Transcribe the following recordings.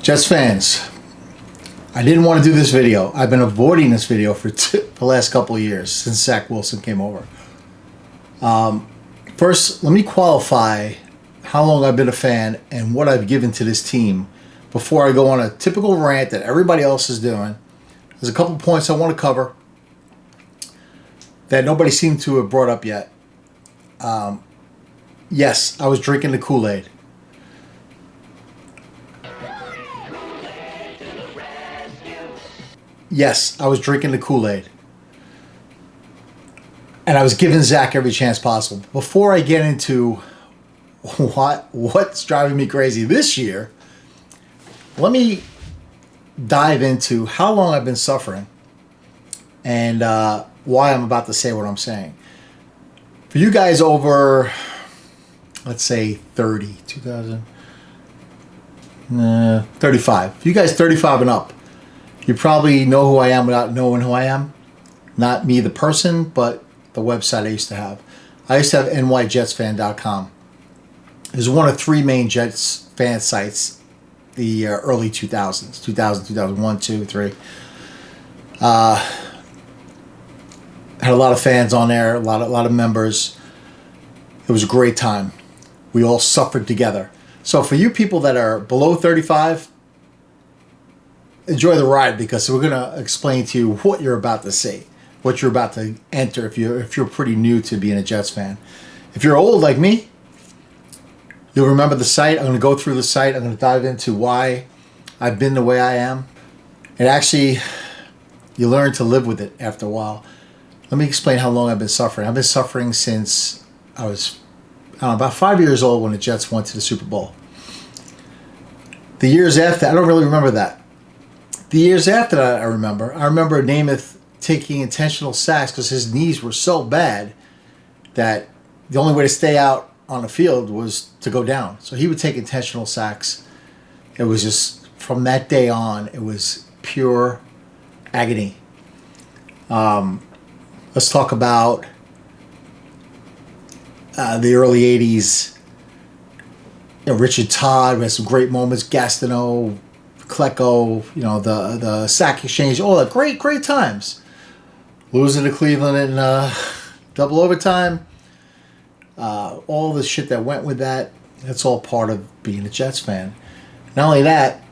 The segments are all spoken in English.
Jets fans, I didn't want to do this video. I've been avoiding this video for the last couple of years since Zach Wilson came over. First, let me qualify how long I've been a fan and what I've given to this team before I go on a typical rant that everybody else is doing. There's a couple points I want to cover that nobody seemed to have brought up yet. Yes, I was drinking the Kool-Aid. Yes, I was drinking the Kool-Aid. And I was giving Zach every chance possible. Before I get into what's driving me crazy this year, let me dive into how long I've been suffering and why I'm about to say what I'm saying. For you guys over, let's say 30, 35. For you guys 35 and up, you probably know who I am without knowing who I am. Not me, the person, but the website I used to have. I used to have NYJetsFan.com. It was one of three main Jets fan sites, the early 2000s, 2000, 2001, 2, 3. Had a lot of fans on there, a lot of members. It was a great time. We all suffered together. So for you people that are below 35, enjoy the ride, because we're going to explain to you what you're about to see, what you're about to enter if you're pretty new to being a Jets fan. If you're old like me, you'll remember the site. I'm going to go through the site. I'm going to dive into why I've been the way I am. And actually, you learn to live with it after a while. Let me explain how long I've been suffering. I've been suffering since I was about 5 years old when the Jets went to the Super Bowl. The years after, I don't really remember that. The years after that, I remember Namath taking intentional sacks because his knees were so bad that the only way to stay out on the field was to go down. So he would take intentional sacks. It was just, from that day on, it was pure agony. Let's talk about the early 80s. Richard Todd had some great moments. Gastineau, Klecko, the sack exchange, all that great times. Losing to Cleveland in double overtime. All the shit that went with that. That's all part of being a Jets fan. Not only that,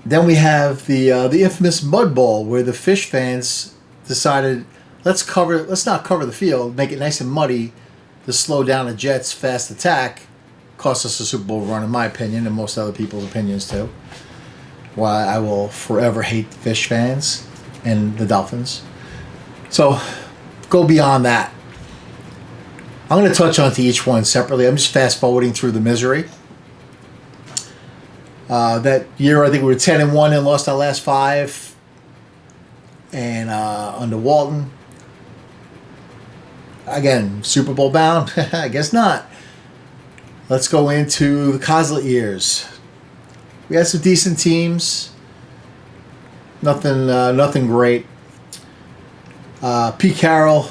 then we have the infamous mud ball where the Fish fans decided, let's not cover the field, make it nice and muddy to slow down the Jets' fast attack. Cost us a Super Bowl run, in my opinion, and most other people's opinions too. Why I will forever hate the Fish fans and the Dolphins. So, go beyond that. I'm going to touch on to each one separately. I'm just fast forwarding through the misery. That year, I think we were 10-1 and lost our last 5. And under Walton, again, Super Bowl bound? I guess not. Let's go into the Coslett years. We had some decent teams. Nothing great. Pete Carroll,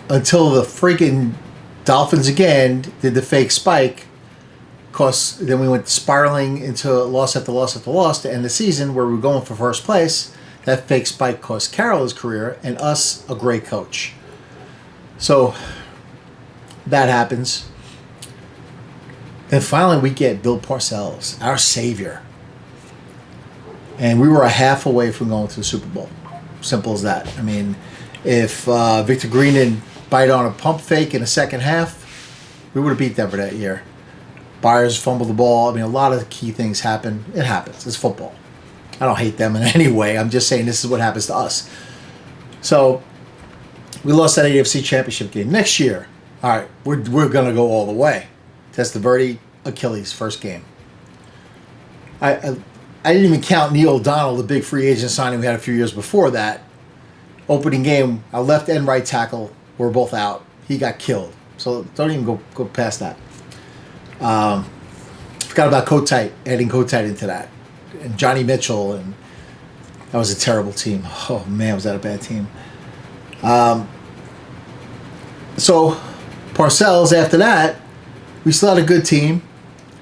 until the freaking Dolphins again did the fake spike. Cause then we went spiraling into loss after loss after loss to end the season, where we were going for first place. That fake spike cost Carroll his career and us a great coach. So that happens. Then finally we get Bill Parcells, our savior. And we were a half away from going to the Super Bowl. Simple as that. I mean, if Victor Green didn't bite on a pump fake in the second half, we would have beat Denver that year. Byers fumbled the ball. I mean, a lot of key things happen. It happens. It's football. I don't hate them in any way. I'm just saying this is what happens to us. So we lost that AFC Championship game. Next year, all right, we're going to go all the way. Testaverde, Achilles, first game. I didn't even count Neil O'Donnell, the big free agent signing we had a few years before that. Opening game, our left and right tackle were both out. He got killed. So don't even go past that. Forgot about Kool-Aid, adding Kool-Aid into that. And Johnny Mitchell, and that was a terrible team. Oh man, was that a bad team. So Parcells, after that, we still had a good team.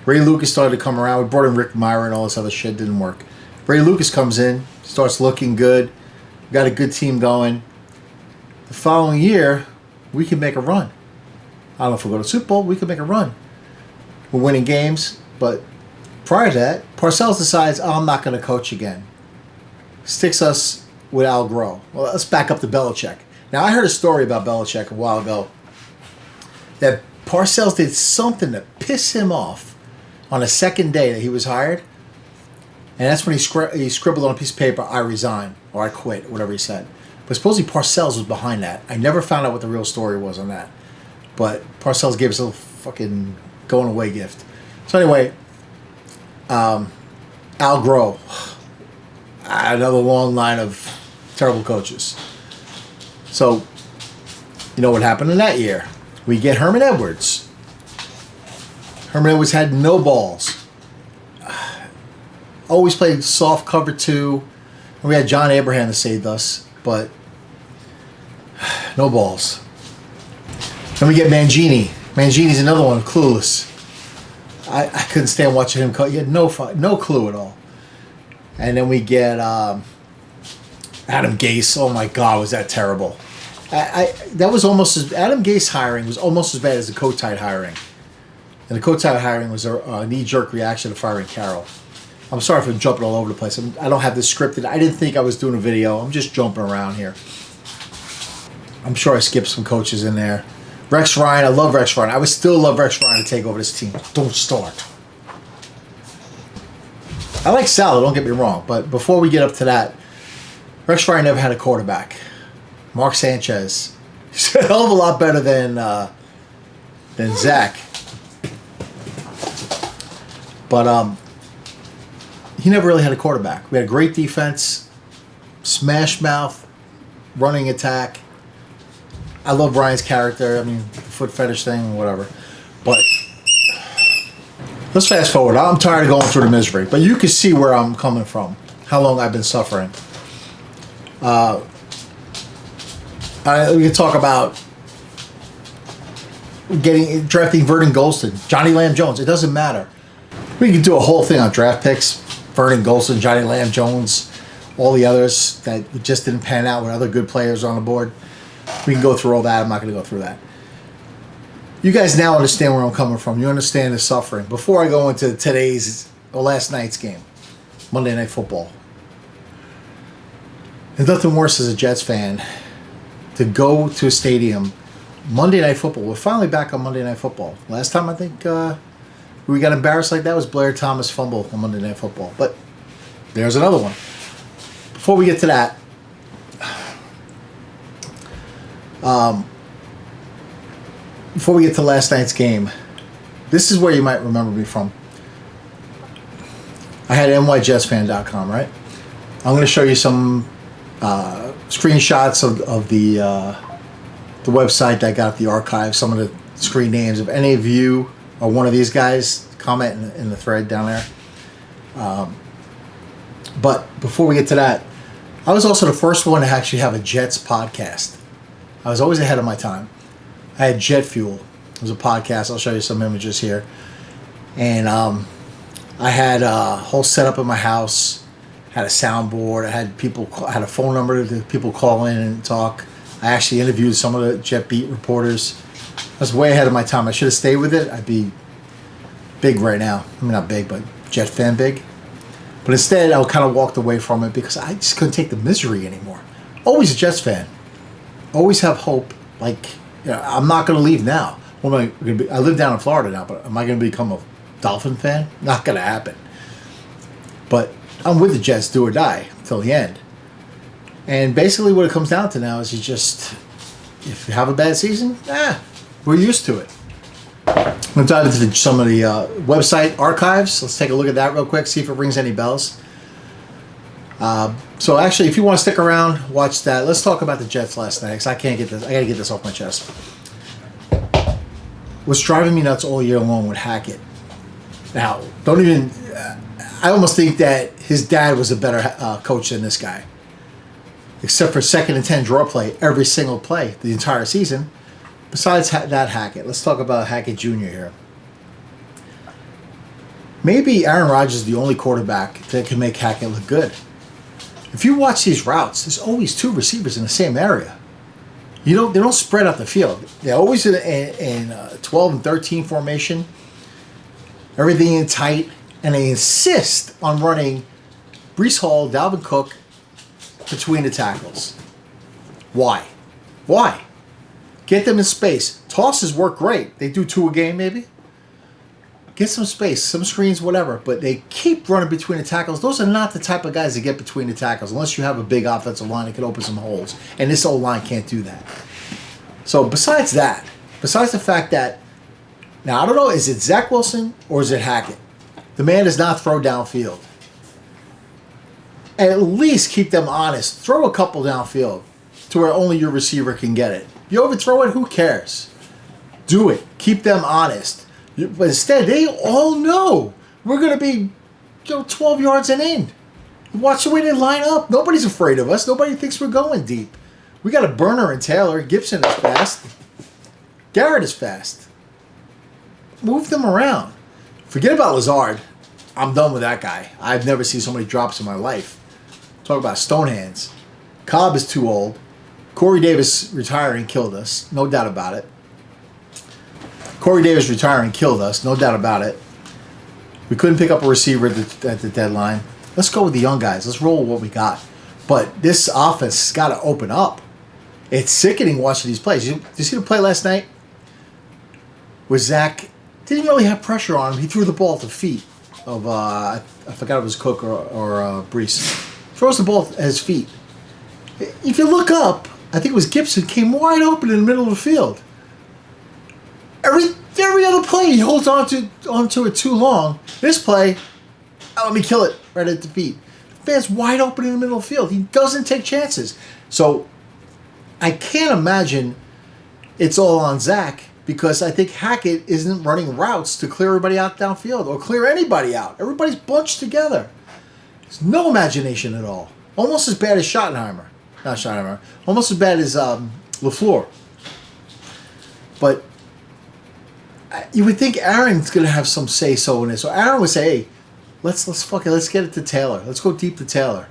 Ray Lucas started to come around. We brought in Rick Meyer and all this other shit. Didn't work. Ray Lucas comes in, starts looking good. We got a good team going. The following year, we can make a run. I don't know if we'll go to the Super Bowl. We can make a run. We're winning games, but prior to that, Parcells decides, I'm not going to coach again. Sticks us with Al Groh. Well, let's back up to Belichick. Now, I heard a story about Belichick a while ago that Parcells did something to piss him off on the second day that he was hired, and that's when he scribbled on a piece of paper, I resign, or I quit, or whatever he said. But supposedly Parcells was behind that. I never found out what the real story was on that. But Parcells gave us a little fucking going away gift. So anyway, Al Groh, another long line of terrible coaches. So, you know what happened in that year? We get Herman Edwards. Herman Edwards had no balls. Always played soft cover 2. And we had John Abraham that saved us, but no balls. Then we get Mangini. Mangini's another one, clueless. I couldn't stand watching him coach. He had no clue at all. And then we get Adam Gase. Oh my God, was that terrible? That was almost as Adam Gase hiring was almost as bad as the Kool-Aid hiring. And the Kool-Aid hiring was a knee-jerk reaction to firing Carroll. I'm sorry for jumping all over the place. I don't have this scripted. I didn't think I was doing a video. I'm just jumping around here. I'm sure I skipped some coaches in there. Rex Ryan, I love Rex Ryan. I would still love Rex Ryan to take over this team. Don't start. I like Sal, don't get me wrong. But before we get up to that, Rex Ryan never had a quarterback. Mark Sanchez. He's a hell of a lot better than Zach. But he never really had a quarterback. We had a great defense, smash mouth, running attack. I love Ryan's character. I mean, foot fetish thing, whatever. But let's fast forward. I'm tired of going through the misery. But you can see where I'm coming from. How long I've been suffering. We can talk about drafting Vernon Golston, Johnny Lamb Jones. It doesn't matter. We can do a whole thing on draft picks. Vernon Golston, Johnny Lamb Jones, all the others that just didn't pan out when other good players are on the board. We can go through all that. I'm not going to go through that. You guys now understand where I'm coming from. You understand the suffering. Before I go into last night's game, Monday Night Football. There's nothing worse as a Jets fan to go to a stadium, Monday Night Football. We're finally back on Monday Night Football. Last time I think we got embarrassed like that was Blair Thomas fumble on Monday Night Football. But there's another one. Before we get to that, before we get to last night's game, this is where you might remember me from. I had NYJetsFan.com, right? I'm going to show you some screenshots of the website that got the archive, some of the screen names. If any of you are one of these guys, comment in the thread down there. But before we get to that, I was also the first one to actually have a Jets podcast. I was always ahead of my time. I had Jet Fuel. It was a podcast. I'll show you some images here. And I had a whole setup in my house. Had a soundboard. I had had a phone number that people call in and talk. I actually interviewed some of the Jet Beat reporters. I was way ahead of my time. I should have stayed with it. I'd be big right now. I mean, not big, but Jet fan big. But instead, I kind of walked away from it because I just couldn't take the misery anymore. Always a Jets fan. Always have hope. Like, you know, I'm not going to leave now. What am I going to be? I live down in Florida now, but am I going to become a Dolphin fan? Not going to happen. But I'm with the Jets, do or die, till the end. And basically what it comes down to now is if you have a bad season, we're used to it. I'm going to dive into some of the website archives. Let's take a look at that real quick, see if it rings any bells. So actually, if you want to stick around, watch that. Let's talk about the Jets last night, because I got to get this off my chest. What's driving me nuts all year long with Hackett. Now, I almost think that his dad was a better coach than this guy. Except for 2nd and 10 draw play, every single play, the entire season. Besides that Hackett, let's talk about Hackett Jr. here. Maybe Aaron Rodgers is the only quarterback that can make Hackett look good. If you watch these routes, there's always two receivers in the same area. They don't spread out the field. They're always in 12 and 13 formation. Everything in tight, and they insist on running Breece Hall, Dalvin Cook between the tackles. Why? Get them in space. Tosses work great. They do 2 a game maybe. Get some space, some screens, whatever. But they keep running between the tackles. Those are not the type of guys that get between the tackles unless you have a big offensive line that can open some holes. And this O-line can't do that. So besides the fact that, now I don't know, is it Zach Wilson or is it Hackett? The man does not throw downfield. At least keep them honest. Throw a couple downfield to where only your receiver can get it. You overthrow it, who cares? Do it. Keep them honest. But instead, they all know we're going to be 12 yards and in. Watch the way they line up. Nobody's afraid of us. Nobody thinks we're going deep. We got a burner in Taylor. Gibson is fast. Garrett is fast. Move them around. Forget about Lazard. I'm done with that guy. I've never seen so many drops in my life. Talk about stone hands. Cobb is too old. Corey Davis retiring killed us. No doubt about it. Corey Davis retiring killed us. No doubt about it. We couldn't pick up a receiver at the deadline. Let's go with the young guys. Let's roll with what we got. But this offense has got to open up. It's sickening watching these plays. Did you see the play last night? Where Zach didn't really have pressure on him. He threw the ball at the feet of, I forgot if it was Cook or Breece. Throws the ball at his feet. If you look up, I think it was Gibson, came wide open in the middle of the field. Every other play, he holds onto it too long. This play, let me kill it right at the feet. The man's wide open in the middle of the field. He doesn't take chances. So I can't imagine it's all on Zach because I think Hackett isn't running routes to clear everybody out downfield or clear anybody out. Everybody's bunched together. There's no imagination at all. Almost as bad as Schottenheimer. Not Schottenheimer. Almost as bad as LaFleur. But you would think Aaron's going to have some say-so in this. So Aaron would say, hey, let's get it to Taylor. Let's go deep to Taylor.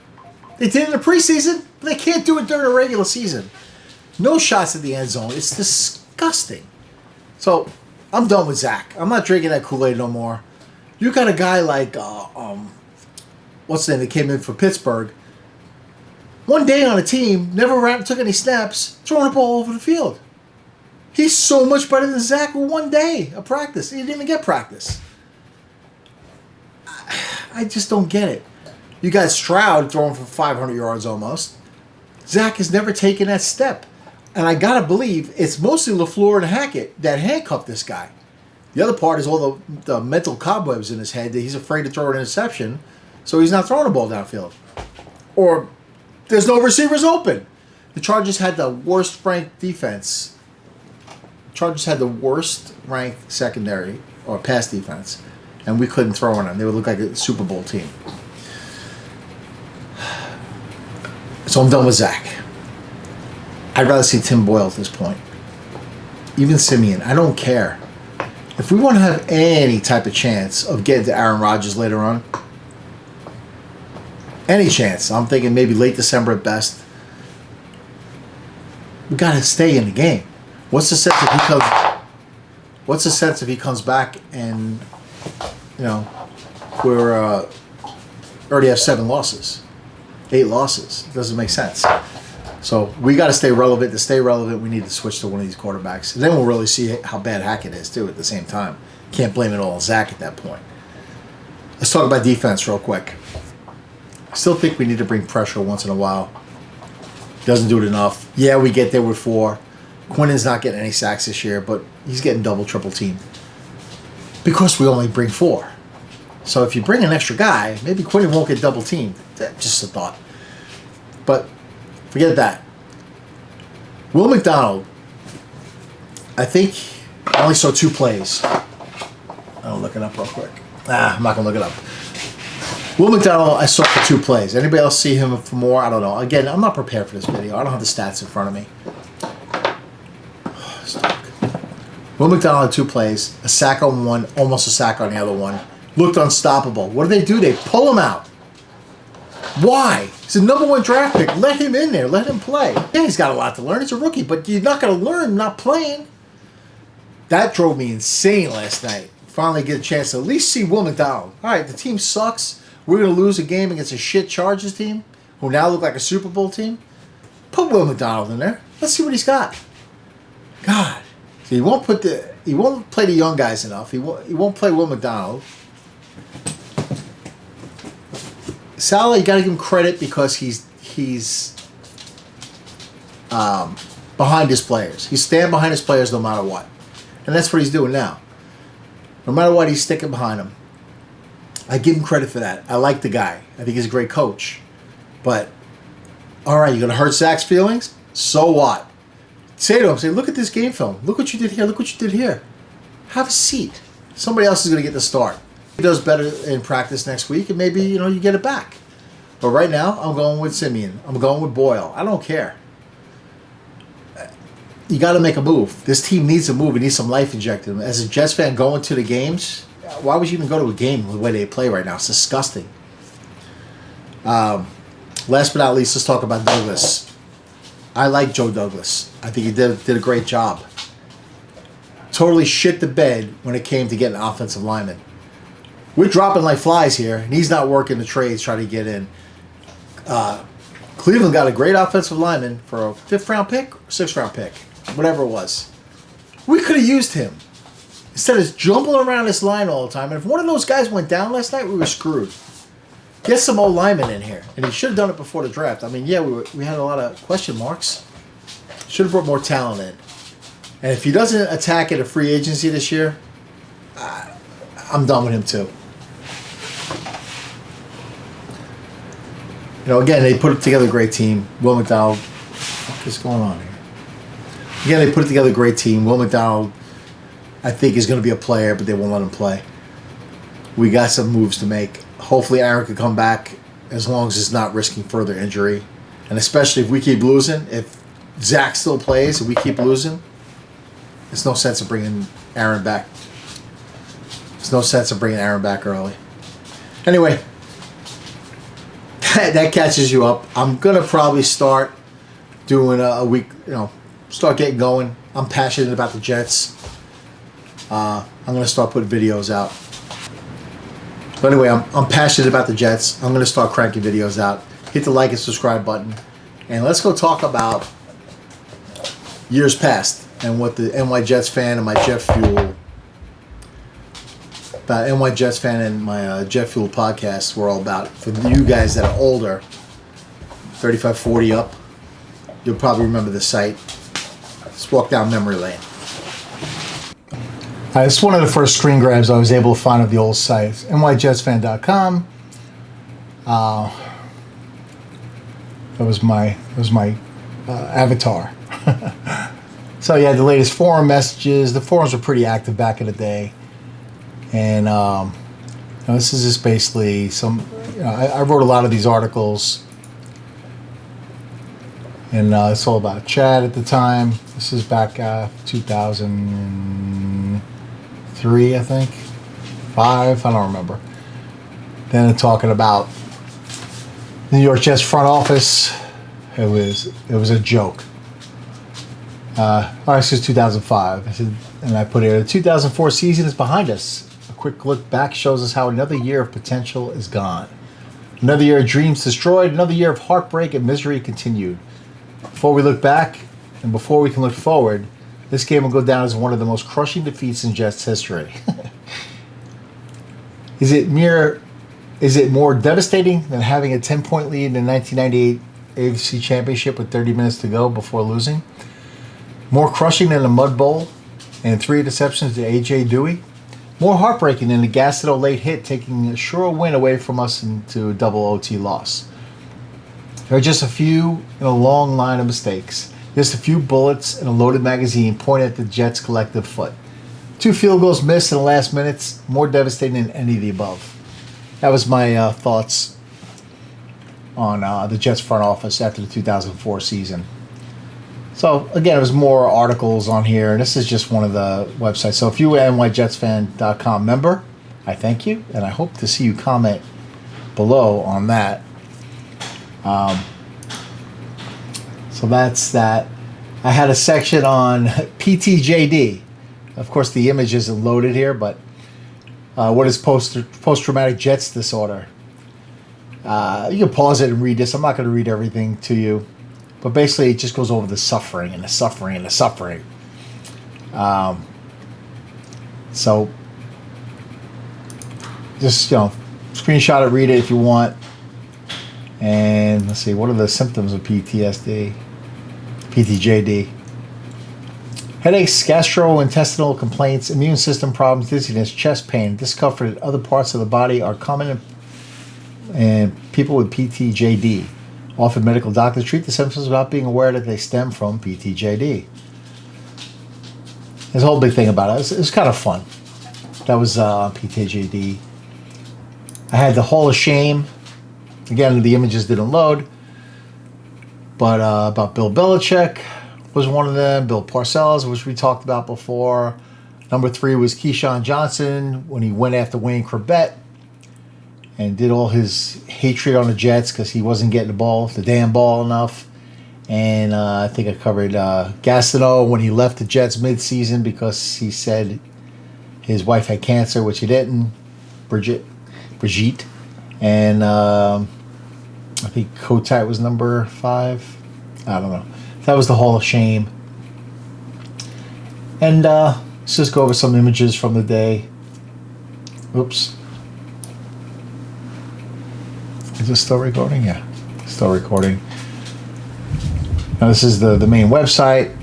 They did it in the preseason, but they can't do it during the regular season. No shots at the end zone. It's disgusting. So I'm done with Zach. I'm not drinking that Kool-Aid no more. You got a guy like, what's the name that came in for Pittsburgh. One day on a team, never took any snaps, throwing the ball over the field. He's so much better than Zach with 1 day of practice. He didn't even get practice. I just don't get it. You got Stroud throwing for 500 yards almost. Zach has never taken that step. And I got to believe it's mostly LaFleur and Hackett that handcuffed this guy. The other part is all the mental cobwebs in his head that he's afraid to throw an interception, so he's not throwing the ball downfield. Or there's no receivers open. The Chargers had the worst ranked defense. Chargers had the worst ranked secondary or pass defense, and we couldn't throw on them. They would look like a Super Bowl team. So I'm done with Zach. I'd rather see Tim Boyle at this point. Even Simeon. I don't care. If we want to have any type of chance of getting to Aaron Rodgers later on, any chance, I'm thinking maybe late December at best, we got to stay in the game. What's the sense if he comes back and, we're already have 7 losses, 8 losses? It doesn't make sense. So we got to stay relevant. To stay relevant, we need to switch to one of these quarterbacks. And then we'll really see how bad Hackett is, too, at the same time. Can't blame it all on Zach at that point. Let's talk about defense real quick. I still think we need to bring pressure once in a while. Doesn't do it enough. Yeah, we get there with 4. Quinnen's not getting any sacks this year, but he's getting double, triple teamed. Because we only bring 4. So if you bring an extra guy, maybe Quinnen won't get double teamed. That's just a thought. But forget that. Will McDonald, I think I only saw 2 plays. I'll look it up real quick. I'm not going to look it up. Will McDonald, I saw for 2 plays. Anybody else see him for more? I don't know. Again, I'm not prepared for this video. I don't have the stats in front of me. Will McDonald had 2 plays, a sack on one, almost a sack on the other one. looked unstoppable. What do? They pull him out. Why? He's the #1 draft pick. Let him in there. Let him play. Yeah, he's got a lot to learn. He's a rookie, but you're not going to learn not playing. That drove me insane last night. Finally get a chance to at least see Will McDonald. All right, the team sucks. We're going to lose a game against a shit Chargers team who now look like a Super Bowl team. Put Will McDonald in there. Let's see what he's got. God. So he won't play the young guys enough. He won't play Will McDonald. Salah, you got to give him credit because he's behind his players. He's standing behind his players no matter what. And that's what he's doing now. No matter what, he's sticking behind them. I give him credit for that. I like the guy. I think he's a great coach. But, all right, you're going to hurt Zach's feelings? So what? Say to him, look at this game film. Look what you did here. Look what you did here. Have a seat. Somebody else is going to get the start. He does better in practice next week, and maybe, you get it back. But right now, I'm going with Simeon. I'm going with Boyle. I don't care. You got to make a move. This team needs a move. It needs some life injected. As a Jets fan going to the games, why would you even go to a game the way they play right now? It's disgusting. Last but not least, let's talk about Douglas. I like Joe Douglas. I think he did a great job. Totally shit the bed when it came to getting an offensive lineman. We're dropping like flies here, and he's not working the trades trying to get in. Cleveland got a great offensive lineman for a 5th-round pick or 6th-round pick, whatever it was. We could have used him. Instead of jumping around this line all the time, and if one of those guys went down last night, we were screwed. Get some old linemen in here, and he should have done it before the draft. I mean, yeah, we had a lot of question marks. Should have brought more talent in. And if he doesn't attack at a free agency this year, I'm done with him too. Again, they put together a great team. Will McDonald, what is going on here? Again, they put together a great team. Will McDonald, I think, is going to be a player, but they won't let him play. We got some moves to make. Hopefully Aaron can come back as long as it's not risking further injury. And especially if we keep losing, if Zach still plays and we keep losing, there's no sense of bringing Aaron back. There's no sense of bringing Aaron back early. Anyway, that catches you up. I'm going to probably start doing a week, start getting going. I'm passionate about the Jets. I'm going to start putting videos out. But anyway, I'm passionate about the Jets. I'm going to start cranking videos out. Hit the like and subscribe button. And let's go talk about years past and what the NYJetsFan and my Jet Fuel, about NYJetsFan and my Jet Fuel podcast were all about. For you guys that are older, 35, 40 up, you'll probably remember the site. Let's walk down memory lane. This is one of the first screen grabs I was able to find of the old site. NYJetsFan.com. That was my avatar. So yeah, the latest forum messages. The forums were pretty active back in the day, and this is just basically some. I wrote a lot of these articles, and it's all about chat at the time. This is back 2003, I think, 5. I don't remember. Then talking about New York Jets front office. It was a joke. This is 2005. And I put here, the 2004 season is behind us. A quick look back shows us how another year of potential is gone. Another year of dreams destroyed. Another year of heartbreak and misery continued. Before we look back and before we can look forward, this game will go down as one of the most crushing defeats in Jets history. Is it more devastating than having a 10-point lead in the 1998 AFC Championship with 30 minutes to go before losing? More crushing than a mud bowl and 3 interceptions to A.J. Dewey? More heartbreaking than the Gastineau late hit taking a sure win away from us into a double OT loss? There are just a few in a long line of mistakes. Just a few bullets in a loaded magazine pointed at the Jets' collective foot. 2 field goals missed in the last minutes, more devastating than any of the above. That was my thoughts on the Jets front office after the 2004 season. So, again, there's more articles on here, and this is just one of the websites. So if you are an NYJetsFan.com member, I thank you, and I hope to see you comment below on that. So that's that. I had a section on PTJD. Of course, the image isn't loaded here, but what is post-traumatic jets disorder? You can pause it and read this. I'm not going to read everything to you, but basically it just goes over the suffering and the suffering and the suffering. So just, screenshot it, read it if you want. And let's see, what are the symptoms of PTSD? PTJD. Headaches, gastrointestinal complaints, immune system problems, dizziness, chest pain, discomfort in other parts of the body are common in people with PTJD. Often medical doctors treat the symptoms without being aware that they stem from PTJD. There's a whole big thing about it. It was kind of fun. That was PTJD. I had the Hall of Shame. Again, the images didn't load. But about Bill Belichick was one of them. Bill Parcells, which we talked about before. Number 3 was Keyshawn Johnson when he went after Wayne Corbett and did all his hatred on the Jets because he wasn't getting the damn ball enough. And I think I covered Gastineau when he left the Jets mid-season because he said his wife had cancer, which he didn't. Brigitte. And I think Kotite was number 5. I don't know. That was the Hall of Shame. And let's just go over some images from the day. Oops. Is this still recording? Yeah, still recording. Now this is the main website.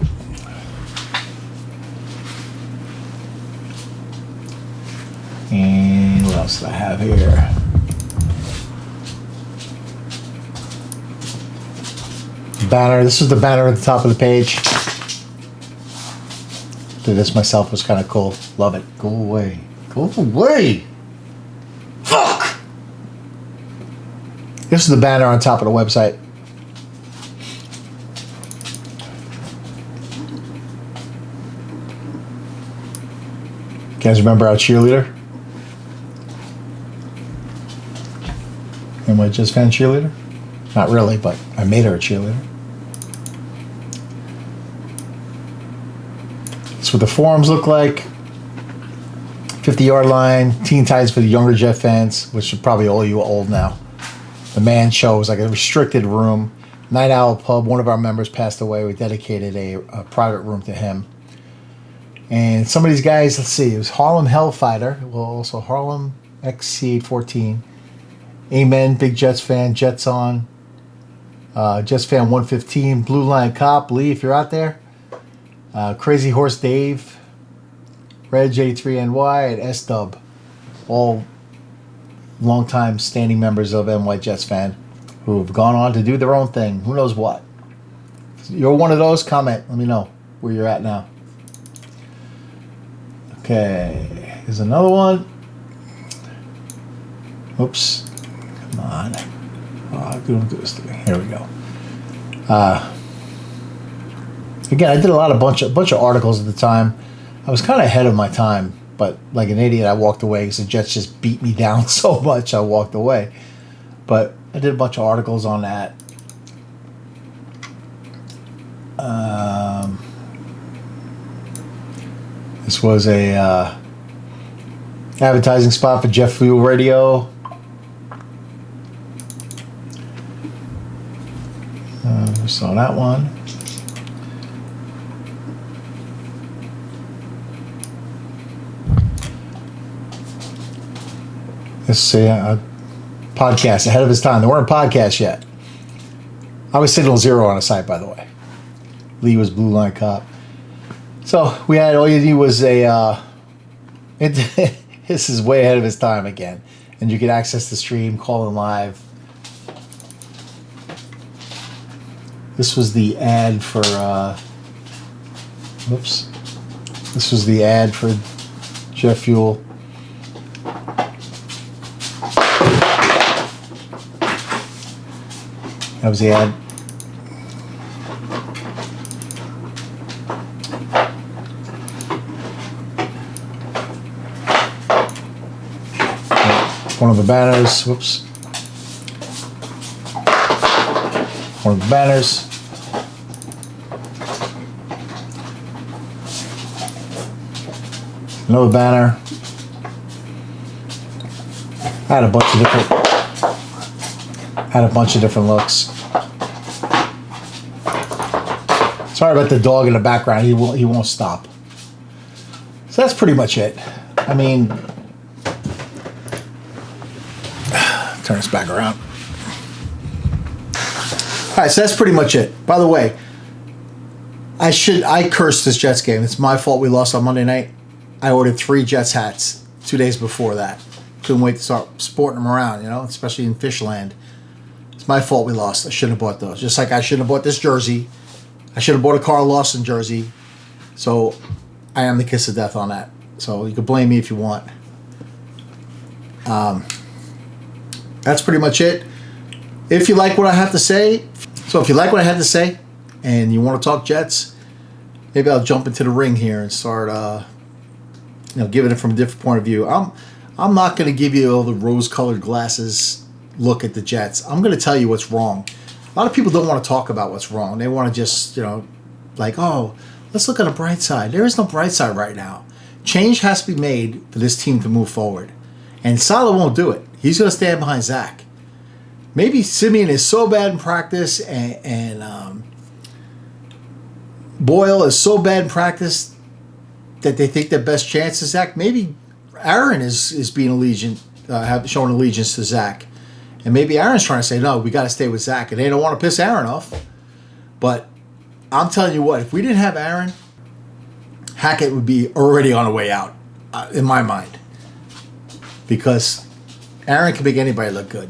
And what else do I have here? Banner. This is the banner at the top of the page. Did this myself, was kind of cool. Love it. Go away. Go away. Fuck. This is the banner on top of the website. You guys remember our cheerleader? NYJetsFan cheerleader? Not really, but I made her a cheerleader. That's what the forums look like. 50-yard line, Teen Titans for the younger Jet fans, which are probably all you old now. The Man Show was like a restricted room. Night Owl Pub, one of our members passed away. We dedicated a private room to him. And some of these guys, let's see, it was Harlem Hellfighter, well, also Harlem XC14, Amen, Big Jets fan, Jets on, Jets fan 115, Blue Line Cop, Lee, if you're out there, Crazy Horse Dave, Red J3NY, and S-Dub, all longtime standing members of NYJetsFan who have gone on to do their own thing. Who knows what? If you're one of those, comment. Let me know where you're at now. Okay, here's another one. Oops. Come on. Oh, don't do this to me. Here we go. Again, I did a bunch of articles at the time. I was kind of ahead of my time, but like an idiot, I walked away because the Jets just beat me down so much. I walked away. But I did a bunch of articles on that. This was a advertising spot for Jet Fuel Radio. Saw that one. This is a podcast ahead of his time. There weren't podcasts yet. I was Signal Zero on a site, by the way. Lee was Blue Line Cop. So we had, all you need was a, this is way ahead of his time again. And you could access the stream, call in live. This was the ad for, whoops. This was the ad for Jet Fuel. That was the ad. one of the banners. Whoops. One of the banners. Another banner. I had a bunch of different looks. Sorry about the dog in the background. He won't stop. So that's pretty much it. I mean, turn this back around. All right, so that's pretty much it. By the way, I cursed this Jets game. It's my fault we lost on Monday night. I ordered 3 Jets hats 2 days before that. Couldn't wait to start sporting them around, you know, especially in Fishland. It's my fault we lost. I shouldn't have bought those. Just like I shouldn't have bought this jersey. I should have bought a Carl Lawson jersey. So I am the kiss of death on that. So you can blame me if you want. That's pretty much it. If you like what I have to say, and you want to talk Jets, maybe I'll jump into the ring here and start, giving it from a different point of view. I'm not going to give you all the rose-colored glasses look at the Jets. I'm going to tell you what's wrong. A lot of people don't want to talk about what's wrong. They want to just, oh, let's look on the bright side. There is no bright side right now. Change has to be made for this team to move forward. And Salah won't do it. He's going to stand behind Zach. Maybe Simeon is so bad in practice and Boyle is so bad in practice that they think their best chance is Zach. Maybe Aaron is being showing allegiance to Zach. And maybe Aaron's trying to say, no, we got to stay with Zach. And they don't want to piss Aaron off. But I'm telling you what, if we didn't have Aaron, Hackett would be already on the way out, in my mind. Because Aaron can make anybody look good.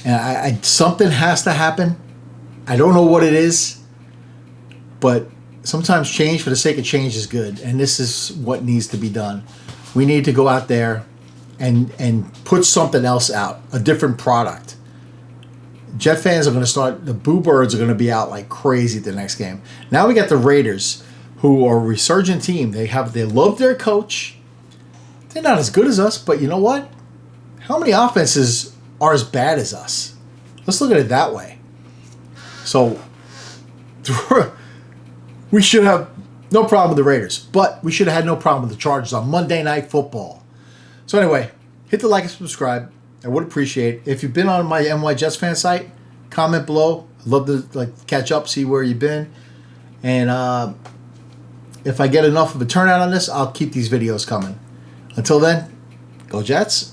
And something has to happen. I don't know what it is. But sometimes change for the sake of change is good. And this is what needs to be done. We need to go out there and put something else out, a different product. Jet fans are going to start, the Boo Birds are going to be out like crazy the next game. Now we got the Raiders, who are a resurgent team. They love their coach. They're not as good as us, but you know what? How many offenses are as bad as us? Let's look at it that way. So we should have no problem with the Raiders, but we should have had no problem with the Chargers on Monday Night Football. So anyway, hit the like and subscribe. I would appreciate it. If you've been on my NYJetsFan site, comment below. I'd love to catch up, see where you've been. And if I get enough of a turnout on this, I'll keep these videos coming. Until then, go Jets.